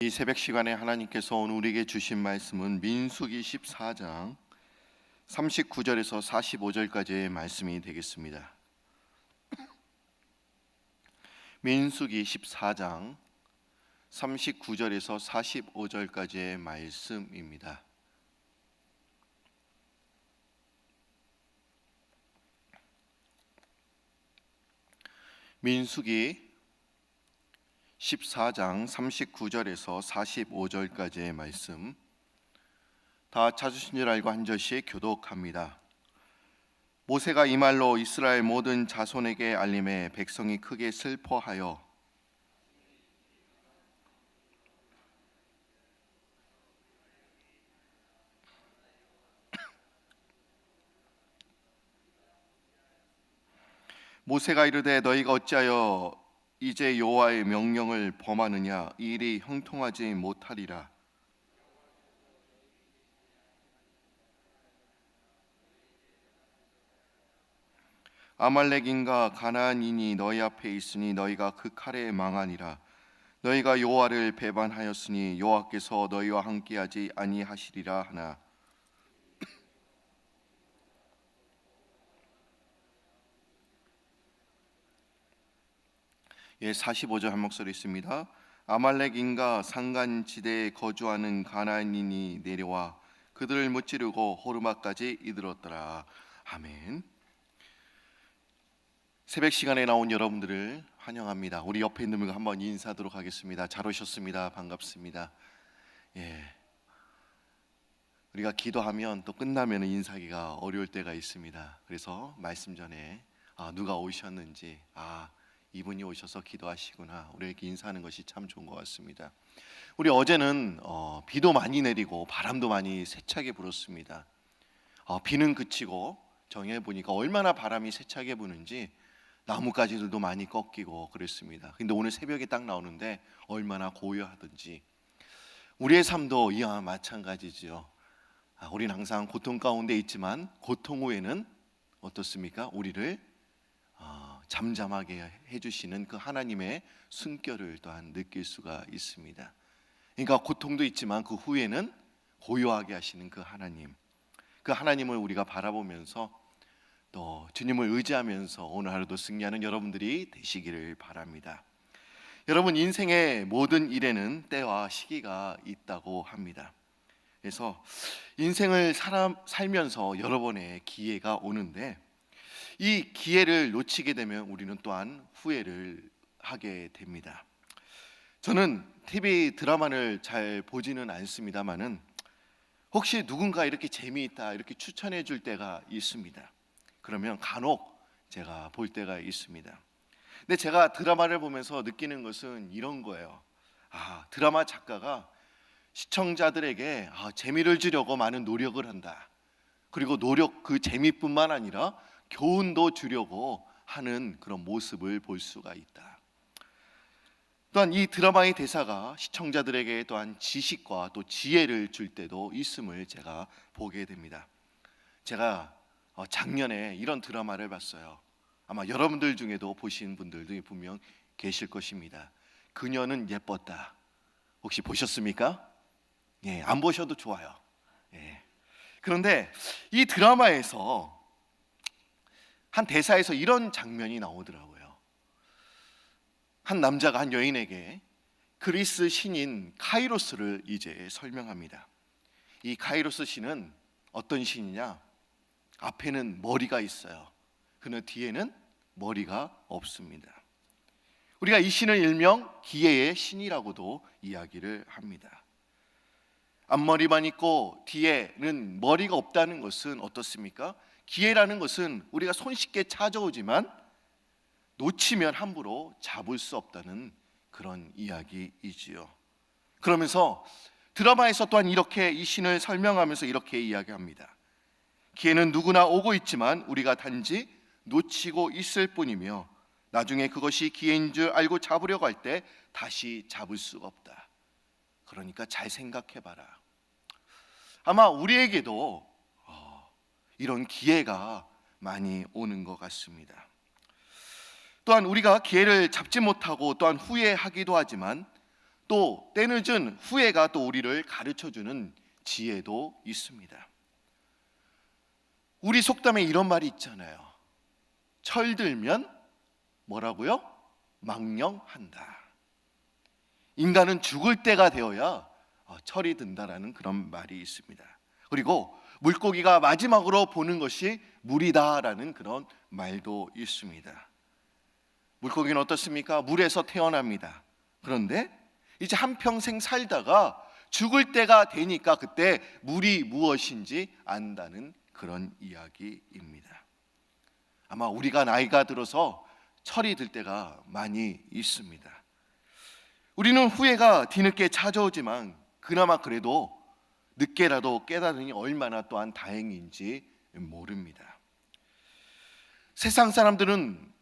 이 새벽 시간에 하나님께서 오늘 우리에게 주신 말씀은 민수기 14장 39절에서 45절까지의 말씀이 되겠습니다. 민수기 14장 39절에서 45절까지의 말씀입니다. 민수기 14장 39절에서 45절까지의 말씀, 다 찾으신 줄 알고 한 절씩 교독합니다. 모세가 이 말로 이스라엘 모든 자손에게 알림해 백성이 크게 슬퍼하여 모세가 이르되 너희가 어찌하여 이제 여호와의 명령을 범하느냐, 이 일이 형통하지 못하리라. 아말렉인과 가나안인이 너희 앞에 있으니 너희가 그 칼에 망하니라. 너희가 여호와를 배반하였으니 여호와께서 너희와 함께하지 아니하시리라 하나. 예, 45절 한 목소리 있습니다. 아말렉인과 산간지대에 거주하는 가나안인이 내려와 그들을 무찌르고 호르마까지 이르렀더라. 아멘. 새벽 시간에 나온 여러분들을 환영합니다. 우리 옆에 있는 분과 한번 인사하도록 하겠습니다. 잘 오셨습니다. 반갑습니다. 예, 우리가 기도하면 또 끝나면 인사하기가 어려울 때가 있습니다. 그래서 말씀 전에 누가 오셨는지, 이분이 오셔서 기도하시구나, 우리에게 인사하는 것이 참 좋은 것 같습니다. 우리 어제는 비도 많이 내리고 바람도 많이 세차게 불었습니다. 비는 그치고 정해 보니까 얼마나 바람이 세차게 부는지 나뭇가지들도 많이 꺾이고 그랬습니다. 근데 오늘 새벽에 딱 나오는데 얼마나 고요하든지 우리의 삶도 이와 마찬가지죠. 우리는 항상 고통 가운데 있지만 고통 후에는 어떻습니까? 우리를 잠잠하게 해주시는 그 하나님의 숨결을 또한 느낄 수가 있습니다. 그러니까 고통도 있지만 그 후에는 고요하게 하시는 그 하나님을 우리가 바라보면서 또 주님을 의지하면서 오늘 하루도 승리하는 여러분들이 되시기를 바랍니다. 여러분, 인생의 모든 일에는 때와 시기가 있다고 합니다. 그래서 인생을 살면서 여러 번의 기회가 오는데 이 기회를 놓치게 되면 우리는 또한 후회를 하게 됩니다. 저는 TV 드라마를 잘 보지는 않습니다만은 혹시 누군가 이렇게 재미있다 이렇게 추천해 줄 때가 있습니다. 그러면 간혹 제가 볼 때가 있습니다. 근데 제가 드라마를 보면서 느끼는 것은 이런 거예요. 드라마 작가가 시청자들에게 재미를 주려고 많은 노력을 한다. 그리고 그 재미뿐만 아니라 교훈도 주려고 하는 그런 모습을 볼 수가 있다. 또한 이 드라마의 대사가 시청자들에게 또한 지식과 또 지혜를 줄 때도 있음을 제가 보게 됩니다. 제가 작년에 이런 드라마를 봤어요. 아마 여러분들 중에도 보신 분들도 분명 계실 것입니다. 그녀는 예뻤다. 혹시 보셨습니까? 예, 안 보셔도 좋아요. 예. 그런데 이 드라마에서 한 대사에서 이런 장면이 나오더라고요. 한 남자가 한 여인에게 그리스 신인 카이로스를 이제 설명합니다. 이 카이로스 신은 어떤 신이냐? 앞에는 머리가 있어요. 그는 뒤에는 머리가 없습니다. 우리가 이 신을 일명 기회의 신이라고도 이야기를 합니다. 앞머리만 있고 뒤에는 머리가 없다는 것은 어떻습니까? 기회라는 것은 우리가 손쉽게 찾아오지만 놓치면 함부로 잡을 수 없다는 그런 이야기이지요. 그러면서 드라마에서 또한 이렇게 이 신을 설명하면서 이렇게 이야기합니다. 기회는 누구나 오고 있지만 우리가 단지 놓치고 있을 뿐이며 나중에 그것이 기회인 줄 알고 잡으려고 할 때 다시 잡을 수가 없다. 그러니까 잘 생각해봐라. 아마 우리에게도 이런 기회가 많이 오는 것 같습니다. 또한 우리가 기회를 잡지 못하고 또한 후회하기도 하지만 또 때늦은 후회가 또 우리를 가르쳐주는 지혜도 있습니다. 우리 속담에 이런 말이 있잖아요. 철들면 뭐라고요? 망령한다. 인간은 죽을 때가 되어야 철이 든다라는 그런 말이 있습니다. 그리고 물고기가 마지막으로 보는 것이 물이다라는 그런 말도 있습니다. 물고기는 어떻습니까? 물에서 태어납니다. 그런데 이제 한평생 살다가 죽을 때가 되니까 그때 물이 무엇인지 안다는 그런 이야기입니다. 아마 우리가 나이가 들어서 철이 들 때가 많이 있습니다. 우리는 후회가 뒤늦게 찾아오지만 그나마 그래도 늦게라도 깨달으니 얼마나 또한 다행인지 모릅니다. 세상 사람들은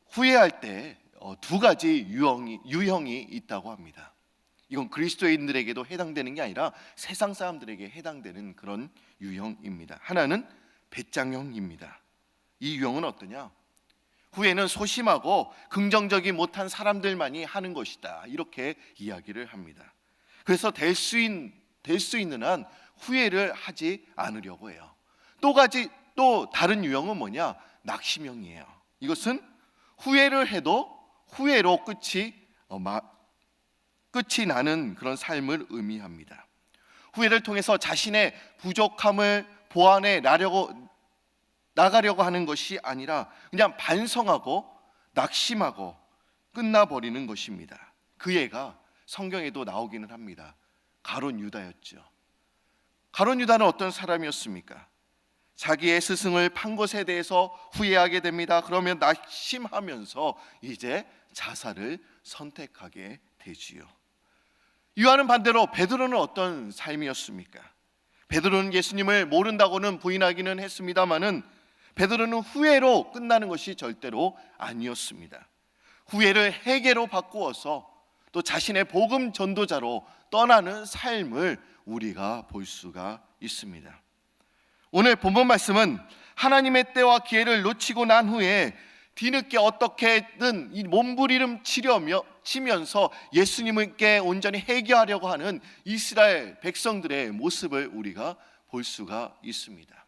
후회할 때 두 가지 유형이 있다고 합니다. 이건 그리스도인들에게도 해당되는 게 아니라 세상 사람들에게 해당되는 그런 유형입니다. 하나는 배짱형입니다. 이 유형은 어떠냐? 후회는 소심하고 긍정적이 못한 사람들만이 하는 것이다, 이렇게 이야기를 합니다. 그래서 될 수 있는 한 후회를 하지 않으려고 해요. 또 다른 유형은 뭐냐? 낙심형이에요. 이것은 후회를 해도 후회로 끝이 나는 그런 삶을 의미합니다. 후회를 통해서 자신의 부족함을 보완해 나가려고 하는 것이 아니라 그냥 반성하고 낙심하고 끝나버리는 것입니다. 그 예가 성경에도 나오기는 합니다. 가룟 유다였죠. 가룟 유다는 어떤 사람이었습니까? 자기의 스승을 판 것에 대해서 후회하게 됩니다. 그러면 낙심하면서 이제 자살을 선택하게 되지요. 이와는 반대로 베드로는 어떤 삶이었습니까? 베드로는 예수님을 모른다고는 부인하기는 했습니다마는 베드로는 후회로 끝나는 것이 절대로 아니었습니다. 후회를 회개로 바꾸어서 또 자신의 복음 전도자로 떠나는 삶을 우리가 볼 수가 있습니다. 오늘 본문 말씀은 하나님의 때와 기회를 놓치고 난 후에 뒤늦게 어떻게든 이 몸부림을 치면서 예수님께 온전히 회개하려고 하는 이스라엘 백성들의 모습을 우리가 볼 수가 있습니다.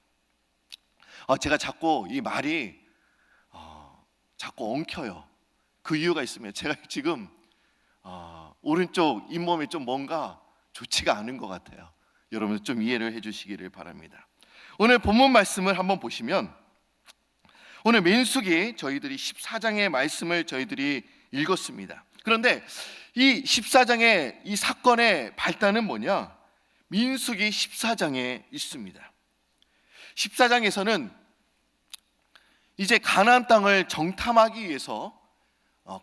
제가 자꾸 이 말이 자꾸 엉켜요. 그 이유가 있으면 제가 지금 오른쪽 잇몸에 좀 뭔가 좋지가 않은 것 같아요. 여러분 좀 이해를 해주시기를 바랍니다. 오늘 본문 말씀을 한번 보시면 오늘 민수기 저희들이 14장의 말씀을 저희들이 읽었습니다. 그런데 이 14장의 이 사건의 발단은 뭐냐? 민수기 14장에 있습니다. 14장에서는 이제 가나안 땅을 정탐하기 위해서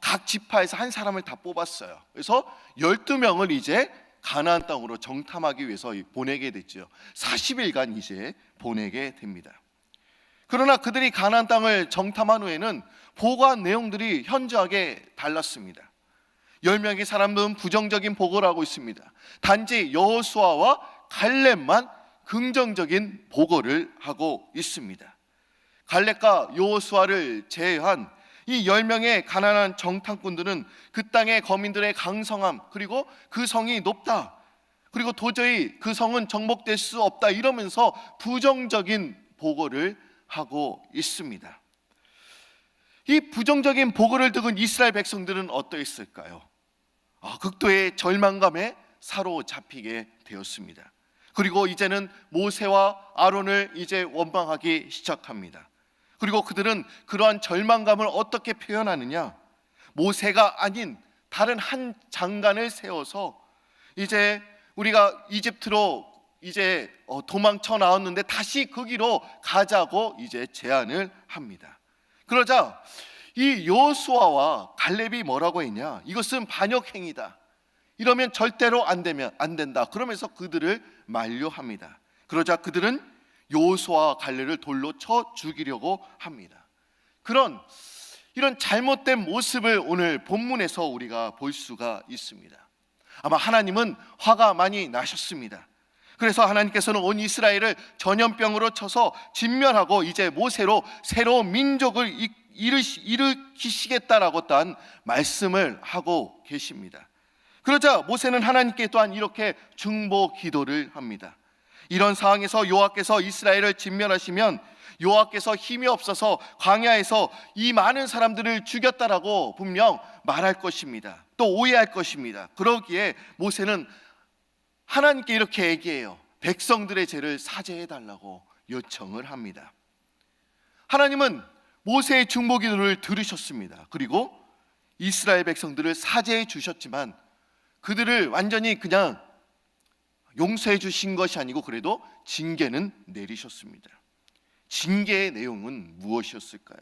각 지파에서 한 사람을 다 뽑았어요. 그래서 12명을 이제 가나안 땅으로 정탐하기 위해서 보내게 됐죠. 40일간 이제 보내게 됩니다. 그러나 그들이 가나안 땅을 정탐한 후에는 보고한 내용들이 현저하게 달랐습니다. 10명의 사람들은 부정적인 보고를 하고 있습니다. 단지 여호수아와 갈렙만 긍정적인 보고를 하고 있습니다. 갈렙과 여호수아를 제외한 이 10명의 가난한 정탐꾼들은 그 땅의 거민들의 강성함, 그리고 그 성이 높다, 그리고 도저히 그 성은 정복될 수 없다, 이러면서 부정적인 보고를 하고 있습니다. 이 부정적인 보고를 듣은 이스라엘 백성들은 어떠했을까요? 극도의 절망감에 사로잡히게 되었습니다. 그리고 이제는 모세와 아론을 이제 원망하기 시작합니다. 그리고 그들은 그러한 절망감을 어떻게 표현하느냐? 모세가 아닌 다른 한 장관을 세워서 이제 우리가 이집트로 이제 도망쳐 나왔는데 다시 거기로 가자고 이제 제안을 합니다. 그러자 이 여호수아와 갈렙이 뭐라고 했냐? 이것은 반역행위다. 이러면 절대로 안 된다. 그러면서 그들을 만류합니다. 그러자 그들은 여호수아와 갈렙을 돌로 쳐 죽이려고 합니다. 이런 잘못된 모습을 오늘 본문에서 우리가 볼 수가 있습니다. 아마 하나님은 화가 많이 나셨습니다. 그래서 하나님께서는 온 이스라엘을 전염병으로 쳐서 진멸하고 이제 모세로 새로운 민족을 일으키시겠다라고 딴 말씀을 하고 계십니다. 그러자 모세는 하나님께 또한 이렇게 중보 기도를 합니다. 이런 상황에서 여호와께서 이스라엘을 진멸하시면 여호와께서 힘이 없어서 광야에서 이 많은 사람들을 죽였다라고 분명 말할 것입니다. 또 오해할 것입니다. 그러기에 모세는 하나님께 이렇게 얘기해요. 백성들의 죄를 사죄해 달라고 요청을 합니다. 하나님은 모세의 중보 기도를 들으셨습니다. 그리고 이스라엘 백성들을 사죄해 주셨지만 그들을 완전히 그냥 용서해 주신 것이 아니고 그래도 징계는 내리셨습니다. 징계의 내용은 무엇이었을까요?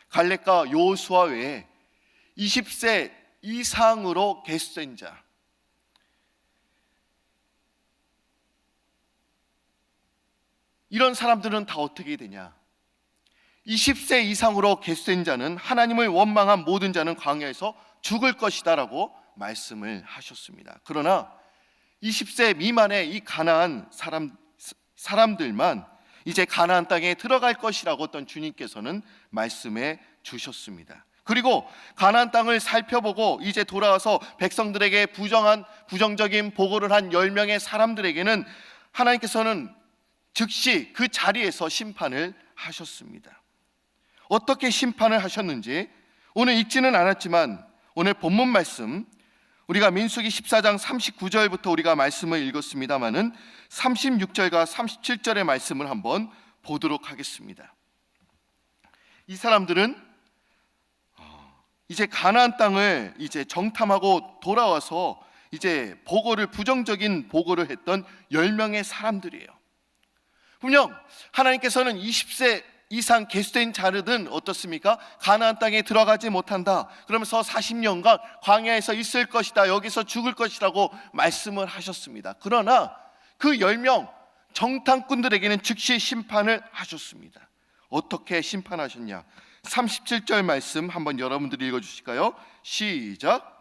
갈렙과 여호수아 외에 20세 이상으로 계수된 자, 이런 사람들은 다 어떻게 되냐? 20세 이상으로 계수된 자는 하나님을 원망한 모든 자는 광야에서 죽을 것이다 라고 말씀을 하셨습니다. 그러나 20세 미만의 이 가나안 사람들만 이제 가나안 땅에 들어갈 것이라고 어떤 주님께서는 말씀해 주셨습니다. 그리고 가나안 땅을 살펴보고 이제 돌아와서 백성들에게 부정적인 보고를 한 10명의 사람들에게는 하나님께서는 즉시 그 자리에서 심판을 하셨습니다. 어떻게 심판을 하셨는지 오늘 읽지는 않았지만 오늘 본문 말씀, 우리가 민수기 14장 39절부터 우리가 말씀을 읽었습니다마는 36절과 37절의 말씀을 한번 보도록 하겠습니다. 이 사람들은 이제 가나안 땅을 이제 정탐하고 돌아와서 이제 부정적인 보고를 했던 10명의 사람들이에요. 분명 하나님께서는 20세 이상 계수된 자들은 어떻습니까? 가나안 땅에 들어가지 못한다. 그러면서 40년간 광야에서 있을 것이다. 여기서 죽을 것이라고 말씀을 하셨습니다. 그러나 그 10명 정탐꾼들에게는 즉시 심판을 하셨습니다. 어떻게 심판하셨냐? 37절 말씀 한번 여러분들이 읽어주실까요? 시작.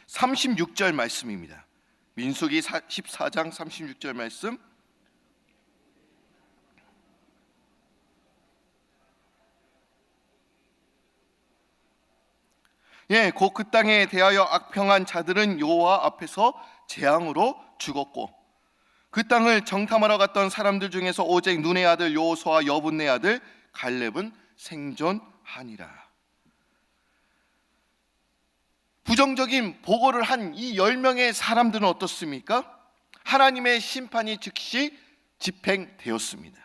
(36절) 말씀입니다. 민수기 14장 36절 말씀. 곧 그 땅에 대하여 악평한 자들은 여호와 앞에서 재앙으로 죽었고 그 땅을 정탐하러 갔던 사람들 중에서 오직 눈의 아들 여호수아와 여분의 아들 갈렙은 생존하니라. 부정적인 보고를 한 이 10명의 사람들은 어떻습니까? 하나님의 심판이 즉시 집행되었습니다.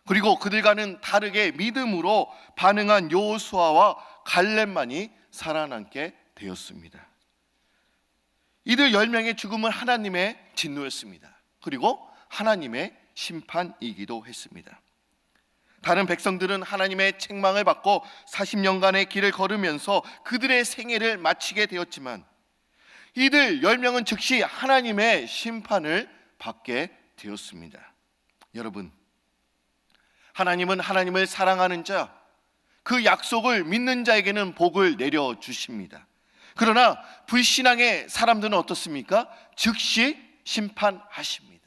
그리고 그들과는 다르게 믿음으로 반응한 여호수아와 갈렙만이 살아남게 되었습니다. 이들 10명의 죽음은 하나님의 진노였습니다. 그리고 하나님의 심판이기도 했습니다. 다른 백성들은 하나님의 책망을 받고 40년간의 길을 걸으면서 그들의 생애를 마치게 되었지만 이들 10명은 즉시 하나님의 심판을 받게 되었습니다. 여러분, 하나님은 하나님을 사랑하는 자, 그 약속을 믿는 자에게는 복을 내려주십니다. 그러나 불신앙의 사람들은 어떻습니까? 즉시 심판하십니다.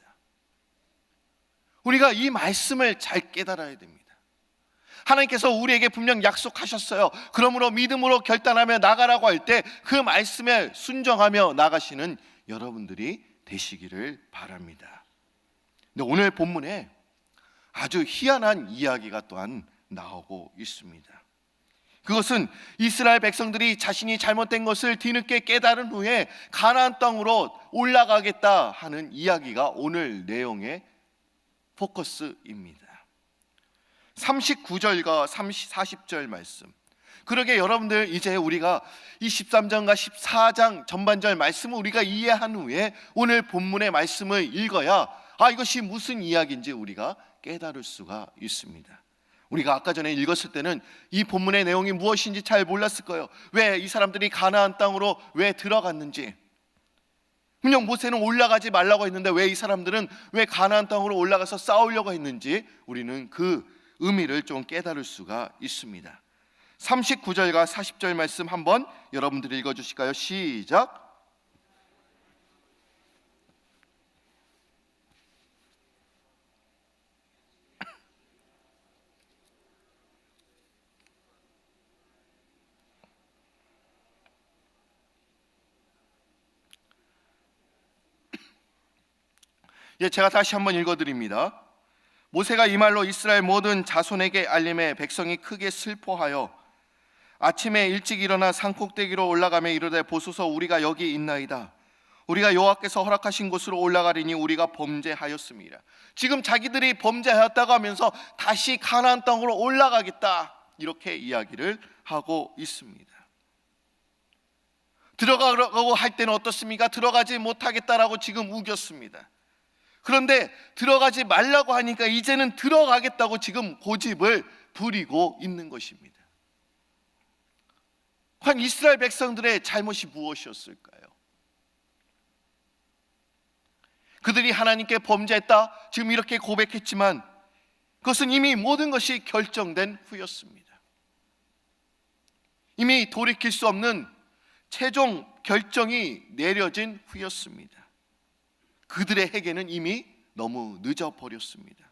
우리가 이 말씀을 잘 깨달아야 됩니다. 하나님께서 우리에게 분명 약속하셨어요. 그러므로 믿음으로 결단하며 나가라고 할 때 그 말씀에 순종하며 나가시는 여러분들이 되시기를 바랍니다. 근데 오늘 본문에 아주 희한한 이야기가 또한 나오고 있습니다. 그것은 이스라엘 백성들이 자신이 잘못된 것을 뒤늦게 깨달은 후에 가나안 땅으로 올라가겠다 하는 이야기가 오늘 내용의 포커스입니다. 39절과 40절 말씀. 그러게 여러분들 이제 우리가 이 13장과 14장 전반절 말씀을 우리가 이해한 후에 오늘 본문의 말씀을 읽어야 이것이 무슨 이야기인지 우리가 깨달을 수가 있습니다. 우리가 아까 전에 읽었을 때는 이 본문의 내용이 무엇인지 잘 몰랐을 거예요. 왜 이 사람들이 가나안 땅으로 왜 들어갔는지. 분명 모세는 올라가지 말라고 했는데 왜 이 사람들은 왜 가나안 땅으로 올라가서 싸우려고 했는지 우리는 그 의미를 좀 깨달을 수가 있습니다. 39절과 40절 말씀 한번 여러분들이 읽어주실까요? 시작. 제가 다시 한번 읽어드립니다. 모세가 이 말로 이스라엘 모든 자손에게 알림해 백성이 크게 슬퍼하여 아침에 일찍 일어나 산꼭대기로 올라가며 이르되 보소서 우리가 여기 있나이다. 우리가 여호와께서 허락하신 곳으로 올라가리니 우리가 범죄하였습니다. 지금 자기들이 범죄하였다고 하면서 다시 가나안 땅으로 올라가겠다, 이렇게 이야기를 하고 있습니다. 들어가라고 할 때는 어떻습니까? 들어가지 못하겠다라고 지금 우겼습니다. 그런데 들어가지 말라고 하니까 이제는 들어가겠다고 지금 고집을 부리고 있는 것입니다. 과연 이스라엘 백성들의 잘못이 무엇이었을까요? 그들이 하나님께 범죄했다, 지금 이렇게 고백했지만 그것은 이미 모든 것이 결정된 후였습니다. 이미 돌이킬 수 없는 최종 결정이 내려진 후였습니다. 그들의 회개는 이미 너무 늦어버렸습니다.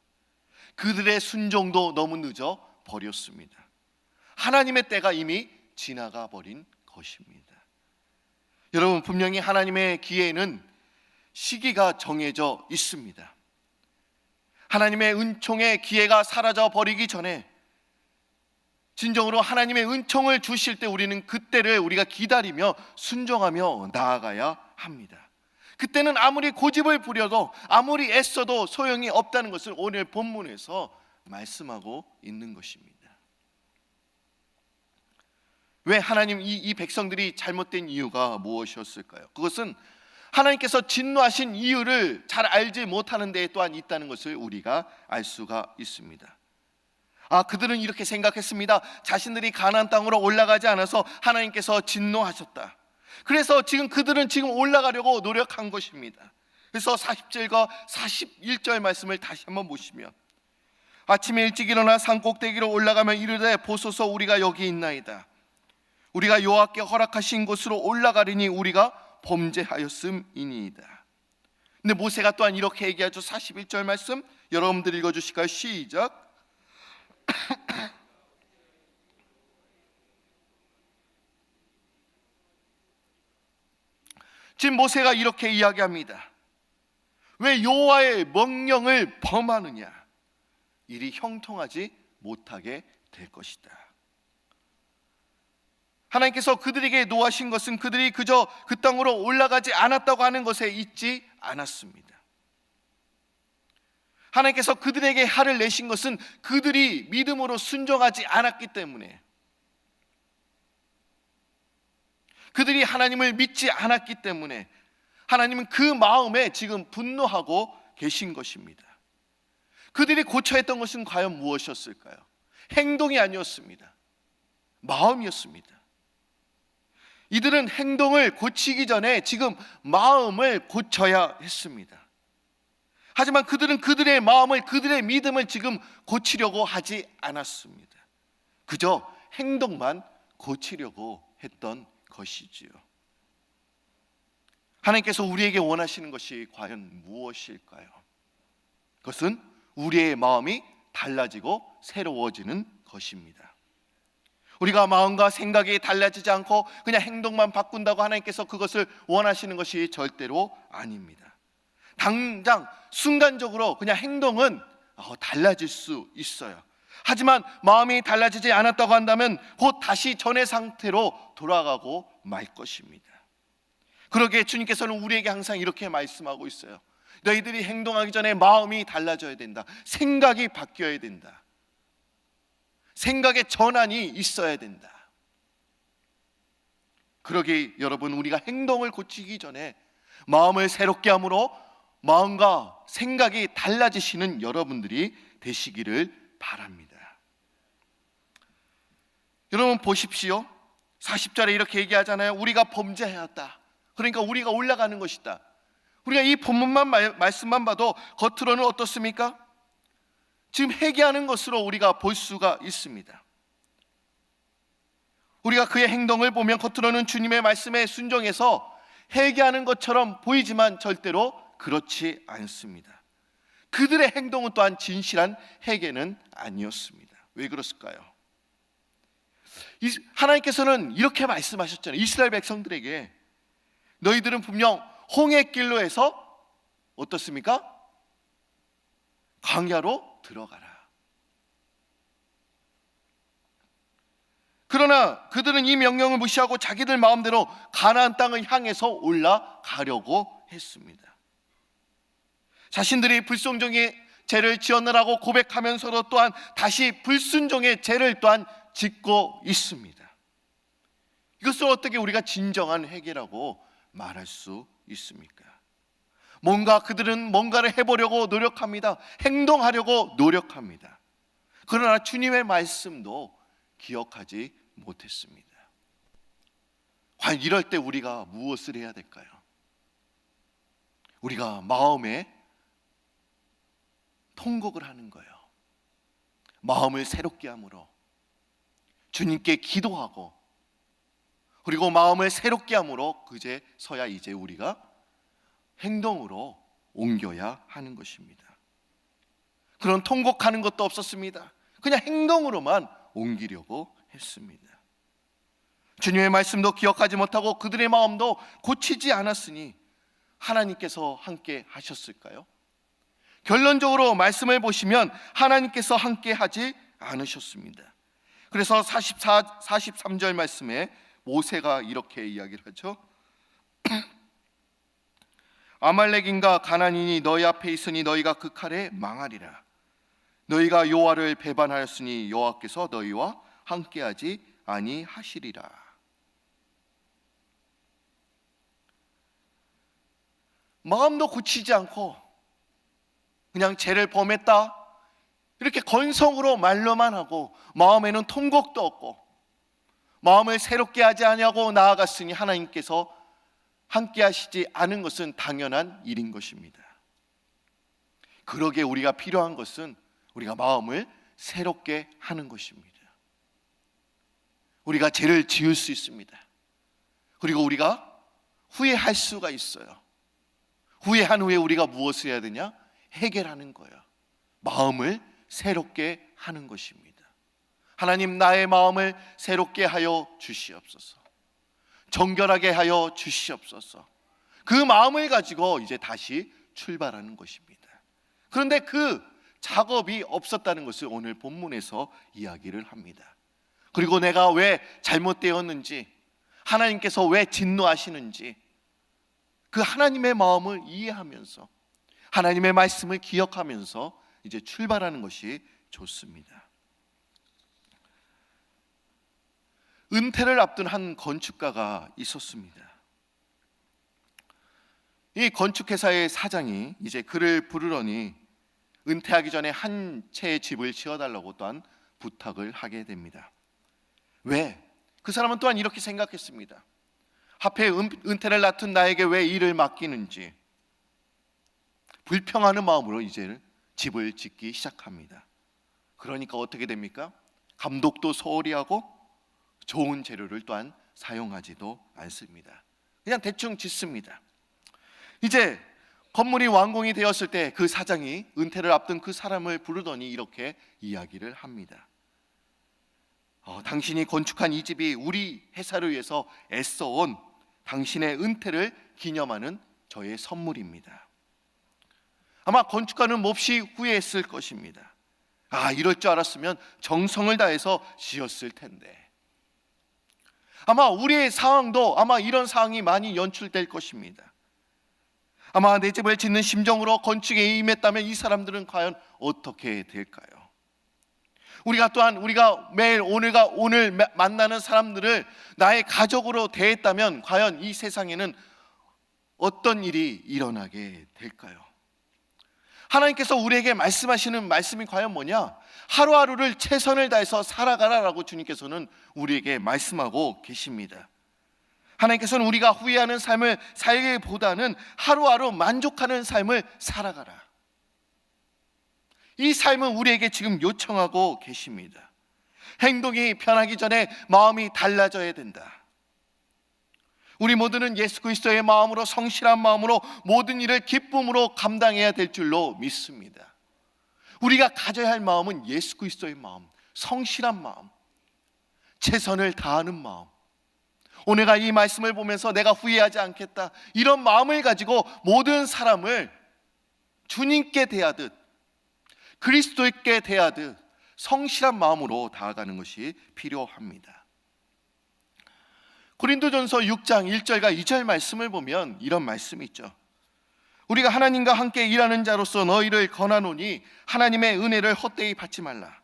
그들의 순종도 너무 늦어버렸습니다. 하나님의 때가 이미 지나가 버린 것입니다. 여러분, 분명히 하나님의 기회에는 시기가 정해져 있습니다. 하나님의 은총의 기회가 사라져 버리기 전에 진정으로 하나님의 은총을 주실 때 우리는 그때를 우리가 기다리며 순종하며 나아가야 합니다. 그때는 아무리 고집을 부려도 아무리 애써도 소용이 없다는 것을 오늘 본문에서 말씀하고 있는 것입니다. 왜 하나님 이 백성들이 잘못된 이유가 무엇이었을까요? 그것은 하나님께서 진노하신 이유를 잘 알지 못하는 데 또한 있다는 것을 우리가 알 수가 있습니다. 그들은 이렇게 생각했습니다. 자신들이 가나안 땅으로 올라가지 않아서 하나님께서 진노하셨다. 그래서 지금 그들은 지금 올라가려고 노력한 것입니다. 그래서 40절과 41절 말씀을 다시 한번 보시면 아침에 일찍 일어나 산꼭대기로 올라가며 이르되 보소서 우리가 여기 있나이다. 우리가 여호와께 허락하신 곳으로 올라가리니 우리가 범죄하였음이니이다. 근데 모세가 또한 이렇게 얘기하죠. 41절 말씀 여러분들 읽어주실까요? 시작. 지금 모세가 이렇게 이야기합니다. 왜 여호와의 명령을 범하느냐? 일이 형통하지 못하게 될 것이다. 하나님께서 그들에게 노하신 것은 그들이 그저 그 땅으로 올라가지 않았다고 하는 것에 있지 않았습니다. 하나님께서 그들에게 화를 내신 것은 그들이 믿음으로 순종하지 않았기 때문에, 그들이 하나님을 믿지 않았기 때문에 하나님은 그 마음에 지금 분노하고 계신 것입니다. 그들이 고쳐야 했던 것은 과연 무엇이었을까요? 행동이 아니었습니다. 마음이었습니다. 이들은 행동을 고치기 전에 지금 마음을 고쳐야 했습니다. 하지만 그들은 그들의 마음을, 그들의 믿음을 지금 고치려고 하지 않았습니다. 그저 행동만 고치려고 했던 것이지요. 하나님께서 우리에게 원하시는 것이 과연 무엇일까요? 그것은 우리의 마음이 달라지고 새로워지는 것입니다. 우리가 마음과 생각이 달라지지 않고 그냥 행동만 바꾼다고 하나님께서 그것을 원하시는 것이 절대로 아닙니다. 당장 순간적으로 그냥 행동은 달라질 수 있어요. 하지만 마음이 달라지지 않았다고 한다면 곧 다시 전의 상태로 돌아가고 말 것입니다. 그러기에 주님께서는 우리에게 항상 이렇게 말씀하고 있어요. 너희들이 행동하기 전에 마음이 달라져야 된다. 생각이 바뀌어야 된다. 생각의 전환이 있어야 된다. 그러기 여러분, 우리가 행동을 고치기 전에 마음을 새롭게 함으로 마음과 생각이 달라지시는 여러분들이 되시기를 바랍니다. 여러분 보십시오. 40절에 이렇게 얘기하잖아요. 우리가 범죄하였다. 그러니까 우리가 올라가는 것이다. 우리가 이 본문만 말씀만 봐도 겉으로는 어떻습니까? 지금 회개하는 것으로 우리가 볼 수가 있습니다. 우리가 그의 행동을 보면 겉으로는 주님의 말씀에 순종해서 회개하는 것처럼 보이지만 절대로 그렇지 않습니다. 그들의 행동은 또한 진실한 회개는 아니었습니다. 왜 그랬을까요? 하나님께서는 이렇게 말씀하셨잖아요. 이스라엘 백성들에게 너희들은 분명 홍해길로 해서 어떻습니까? 광야로 들어가라. 그러나 그들은 이 명령을 무시하고 자기들 마음대로 가나안 땅을 향해서 올라가려고 했습니다. 자신들이 불순종의 죄를 지었느라고 고백하면서도 또한 다시 불순종의 죄를 또한 짓고 있습니다. 이것을 어떻게 우리가 진정한 회개라고 말할 수 있습니까? 그들은 뭔가를 해보려고 노력합니다. 행동하려고 노력합니다. 그러나 주님의 말씀도 기억하지 못했습니다. 과연 이럴 때 우리가 무엇을 해야 될까요? 우리가 마음에 통곡을 하는 거예요. 마음을 새롭게 함으로 주님께 기도하고, 그리고 마음을 새롭게 함으로 그제서야 이제 우리가 행동으로 옮겨야 하는 것입니다. 그런 통곡하는 것도 없었습니다. 그냥 행동으로만 옮기려고 했습니다. 주님의 말씀도 기억하지 못하고 그들의 마음도 고치지 않았으니 하나님께서 함께 하셨을까요? 결론적으로 말씀을 보시면 하나님께서 함께 하지 않으셨습니다. 그래서 43절 말씀에 모세가 이렇게 이야기를 하죠. 아말렉인과 가나안인이 너희 앞에 있으니 너희가 그 칼에 망하리라. 너희가 여호와를 배반하였으니 여호와께서 너희와 함께하지 아니하시리라. 마음도 고치지 않고 그냥 죄를 범했다 이렇게 건성으로 말로만 하고 마음에는 통곡도 없고 마음을 새롭게 하지 아니하고 나아갔으니 하나님께서 함께 하시지 않은 것은 당연한 일인 것입니다. 그러기에 우리가 필요한 것은 우리가 마음을 새롭게 하는 것입니다. 우리가 죄를 지을 수 있습니다. 그리고 우리가 후회할 수가 있어요. 후회한 후에 우리가 무엇을 해야 되냐? 해결하는 거예요. 마음을 새롭게 하는 것입니다. 하나님, 나의 마음을 새롭게 하여 주시옵소서. 정결하게 하여 주시옵소서. 그 마음을 가지고 이제 다시 출발하는 것입니다. 그런데 그 작업이 없었다는 것을 오늘 본문에서 이야기를 합니다. 그리고 내가 왜 잘못되었는지, 하나님께서 왜 진노하시는지 그 하나님의 마음을 이해하면서 하나님의 말씀을 기억하면서 이제 출발하는 것이 좋습니다. 은퇴를 앞둔 한 건축가가 있었습니다. 이 건축회사의 사장이 이제 그를 부르러니 은퇴하기 전에 한 채의 집을 지어달라고 또한 부탁을 하게 됩니다. 왜? 그 사람은 또한 이렇게 생각했습니다. 하필 은퇴를 놔둔 나에게 왜 일을 맡기는지 불평하는 마음으로 이제 집을 짓기 시작합니다. 그러니까 어떻게 됩니까? 감독도 소홀히 하고 좋은 재료를 또한 사용하지도 않습니다. 그냥 대충 짓습니다. 이제 건물이 완공이 되었을 때 그 사장이 은퇴를 앞둔 그 사람을 부르더니 이렇게 이야기를 합니다. 당신이 건축한 이 집이 우리 회사를 위해서 애써온 당신의 은퇴를 기념하는 저의 선물입니다. 아마 건축가는 몹시 후회했을 것입니다. 이럴 줄 알았으면 정성을 다해서 지었을 텐데. 아마 우리의 상황도 아마 이런 상황이 많이 연출될 것입니다. 아마 내 집을 짓는 심정으로 건축에 임했다면 이 사람들은 과연 어떻게 될까요? 우리가 또한 매일 오늘 만나는 사람들을 나의 가족으로 대했다면 과연 이 세상에는 어떤 일이 일어나게 될까요? 하나님께서 우리에게 말씀하시는 말씀이 과연 뭐냐? 하루하루를 최선을 다해서 살아가라라고 주님께서는 우리에게 말씀하고 계십니다. 하나님께서는 우리가 후회하는 삶을 살기보다는 하루하루 만족하는 삶을 살아가라, 이 삶은 우리에게 지금 요청하고 계십니다. 행동이 변하기 전에 마음이 달라져야 된다. 우리 모두는 예수 그리스도의 마음으로, 성실한 마음으로 모든 일을 기쁨으로 감당해야 될 줄로 믿습니다. 우리가 가져야 할 마음은 예수 그리스도의 마음, 성실한 마음, 최선을 다하는 마음. 오늘가 이 말씀을 보면서 내가 후회하지 않겠다, 이런 마음을 가지고 모든 사람을 주님께 대하듯 그리스도께 대하듯 성실한 마음으로 다가가는 것이 필요합니다. 고린도전서 6장 1절과 2절 말씀을 보면 이런 말씀이 있죠. 우리가 하나님과 함께 일하는 자로서 너희를 권하노니 하나님의 은혜를 헛되이 받지 말라.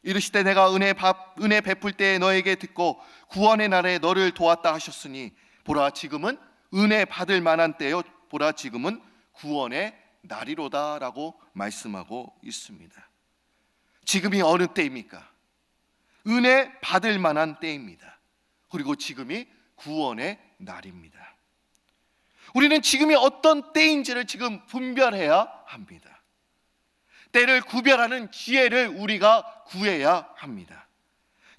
이르시되 내가 은혜 베풀 때에 너에게 듣고 구원의 날에 너를 도왔다 하셨으니 보라 지금은 은혜 받을 만한 때요 보라 지금은 구원의 날이로다 라고 말씀하고 있습니다. 지금이 어느 때입니까? 은혜 받을 만한 때입니다. 그리고 지금이 구원의 날입니다. 우리는 지금이 어떤 때인지를 지금 분별해야 합니다. 때를 구별하는 지혜를 우리가 구해야 합니다.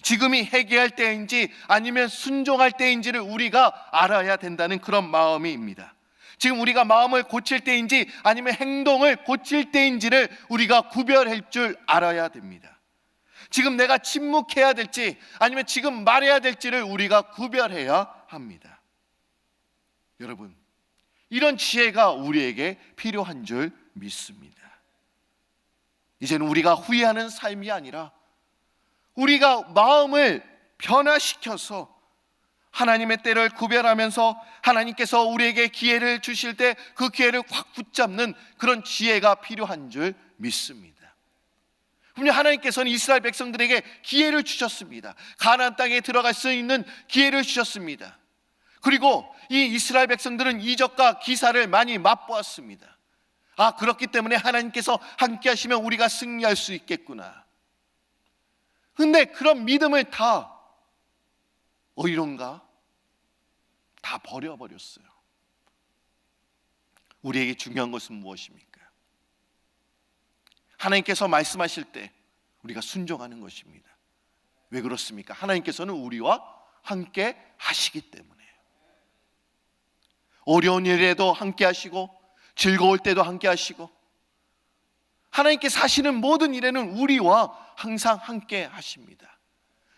지금이 회개할 때인지 아니면 순종할 때인지를 우리가 알아야 된다는 그런 마음입니다. 지금 우리가 마음을 고칠 때인지 아니면 행동을 고칠 때인지를 우리가 구별할 줄 알아야 됩니다. 지금 내가 침묵해야 될지 아니면 지금 말해야 될지를 우리가 구별해야 합니다. 여러분, 이런 지혜가 우리에게 필요한 줄 믿습니다. 이제는 우리가 후회하는 삶이 아니라 우리가 마음을 변화시켜서 하나님의 때를 구별하면서 하나님께서 우리에게 기회를 주실 때 그 기회를 확 붙잡는 그런 지혜가 필요한 줄 믿습니다. 분명 하나님께서는 이스라엘 백성들에게 기회를 주셨습니다. 가나안 땅에 들어갈 수 있는 기회를 주셨습니다. 그리고 이 이스라엘 백성들은 이적과 기사를 많이 맛보았습니다. 그렇기 때문에 하나님께서 함께 하시면 우리가 승리할 수 있겠구나. 근데 그런 믿음을 다 어디론가 다 버려버렸어요. 우리에게 중요한 것은 무엇입니까? 하나님께서 말씀하실 때 우리가 순종하는 것입니다. 왜 그렇습니까? 하나님께서는 우리와 함께 하시기 때문에요. 어려운 일에도 함께 하시고 즐거울 때도 함께 하시고 하나님께서 하시는 모든 일에는 우리와 항상 함께 하십니다.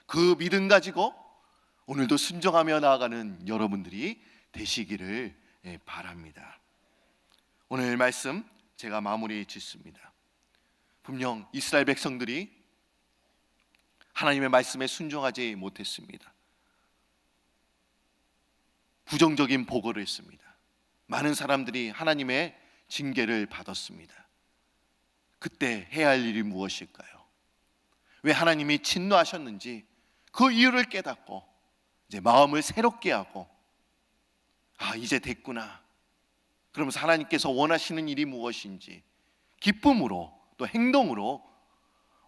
그 믿음 가지고 오늘도 순종하며 나아가는 여러분들이 되시기를 바랍니다. 오늘 말씀 제가 마무리 짓습니다. 분명 이스라엘 백성들이 하나님의 말씀에 순종하지 못했습니다. 부정적인 보고를 했습니다. 많은 사람들이 하나님의 징계를 받았습니다. 그때 해야 할 일이 무엇일까요? 왜 하나님이 진노하셨는지 그 이유를 깨닫고 이제 마음을 새롭게 하고 이제 됐구나. 그러면서 하나님께서 원하시는 일이 무엇인지 기쁨으로 또 행동으로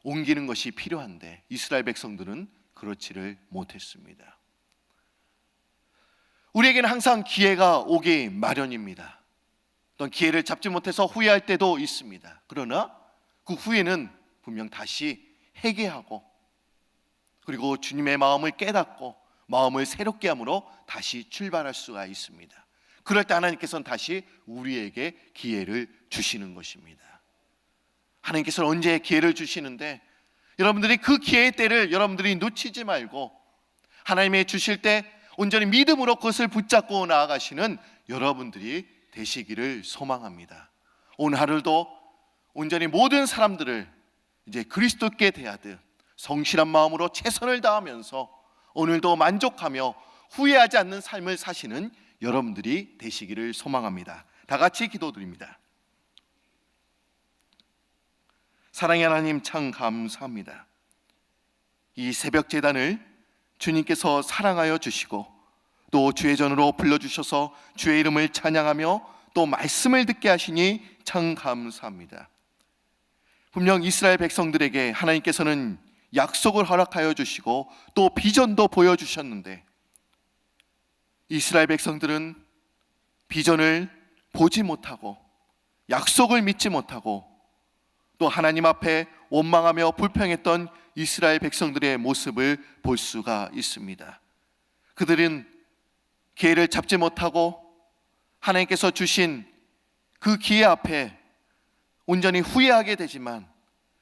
옮기는 것이 필요한데 이스라엘 백성들은 그렇지를 못했습니다. 우리에게는 항상 기회가 오기 마련입니다. 어떤 기회를 잡지 못해서 후회할 때도 있습니다. 그러나 그 후회는 분명 다시 회개하고 그리고 주님의 마음을 깨닫고 마음을 새롭게 함으로 다시 출발할 수가 있습니다. 그럴 때 하나님께서는 다시 우리에게 기회를 주시는 것입니다. 하나님께서는 언제 기회를 주시는데 여러분들이 그 기회의 때를 여러분들이 놓치지 말고 하나님의 주실 때 온전히 믿음으로 그것을 붙잡고 나아가시는 여러분들이 되시기를 소망합니다. 오늘 하루도 온전히 모든 사람들을 이제 그리스도께 대하듯 성실한 마음으로 최선을 다하면서 오늘도 만족하며 후회하지 않는 삶을 사시는 여러분들이 되시기를 소망합니다. 다 같이 기도드립니다. 사랑의 하나님 참 감사합니다. 이 새벽 제단을 주님께서 사랑하여 주시고 또 주의 전으로 불러주셔서 주의 이름을 찬양하며 또 말씀을 듣게 하시니 참 감사합니다. 분명 이스라엘 백성들에게 하나님께서는 약속을 허락하여 주시고 또 비전도 보여주셨는데 이스라엘 백성들은 비전을 보지 못하고 약속을 믿지 못하고 또 하나님 앞에 원망하며 불평했던 이스라엘 백성들의 모습을 볼 수가 있습니다. 그들은 기회를 잡지 못하고 하나님께서 주신 그 기회 앞에 온전히 후회하게 되지만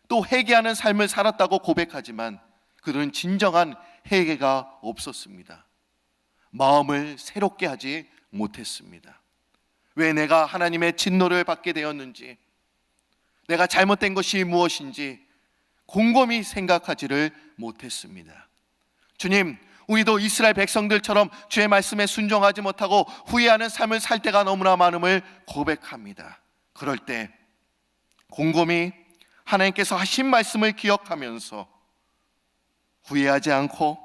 또 회개하는 삶을 살았다고 고백하지만 그들은 진정한 회개가 없었습니다. 마음을 새롭게 하지 못했습니다. 왜 내가 하나님의 진노를 받게 되었는지, 내가 잘못된 것이 무엇인지 곰곰이 생각하지를 못했습니다. 주님, 우리도 이스라엘 백성들처럼 주의 말씀에 순종하지 못하고 후회하는 삶을 살 때가 너무나 많음을 고백합니다. 그럴 때 곰곰이 하나님께서 하신 말씀을 기억하면서 후회하지 않고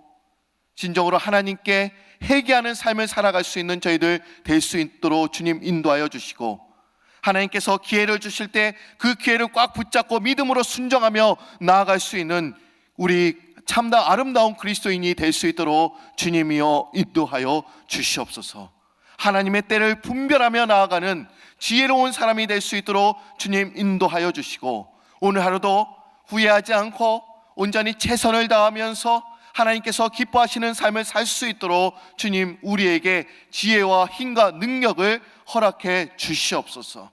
진정으로 하나님께 회개하는 삶을 살아갈 수 있는 저희들 될 수 있도록 주님 인도하여 주시고, 하나님께서 기회를 주실 때 그 기회를 꽉 붙잡고 믿음으로 순종하며 나아갈 수 있는 우리 참다 아름다운 그리스도인이 될 수 있도록 주님이여 인도하여 주시옵소서. 하나님의 때를 분별하며 나아가는 지혜로운 사람이 될 수 있도록 주님 인도하여 주시고, 오늘 하루도 후회하지 않고 온전히 최선을 다하면서 하나님께서 기뻐하시는 삶을 살 수 있도록 주님 우리에게 지혜와 힘과 능력을 허락해 주시옵소서.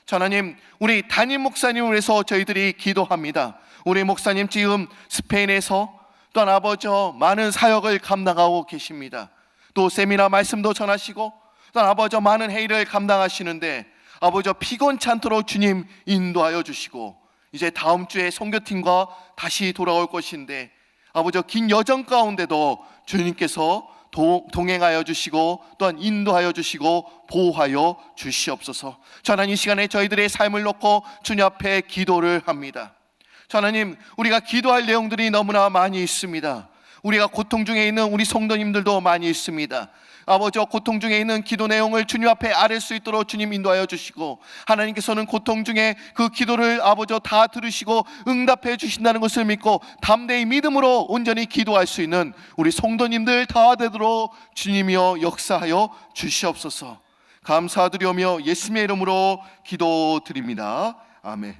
하나님, 우리 담임 목사님을 위해서 저희들이 기도합니다. 우리 목사님 지금 스페인에서 또한 아버지 많은 사역을 감당하고 계십니다. 또 세미나 말씀도 전하시고 또한 아버지 많은 회의를 감당하시는데 아버지 피곤치 않도록 주님 인도하여 주시고, 이제 다음 주에 선교팀과 다시 돌아올 것인데 아버지 긴 여정 가운데도 주님께서 동행하여 주시고 또한 인도하여 주시고 보호하여 주시옵소서. 하나님, 이 시간에 저희들의 삶을 놓고 주님 앞에 기도를 합니다. 하나님, 우리가 기도할 내용들이 너무나 많이 있습니다. 우리가 고통 중에 있는 우리 성도님들도 많이 있습니다. 아버지, 고통 중에 있는 기도 내용을 주님 앞에 아뢰 수 있도록 주님 인도하여 주시고, 하나님께서는 고통 중에 그 기도를 아버지 다 들으시고 응답해 주신다는 것을 믿고 담대히 믿음으로 온전히 기도할 수 있는 우리 성도님들 다 되도록 주님이여 역사하여 주시옵소서. 감사드리오며 예수님의 이름으로 기도드립니다. 아멘.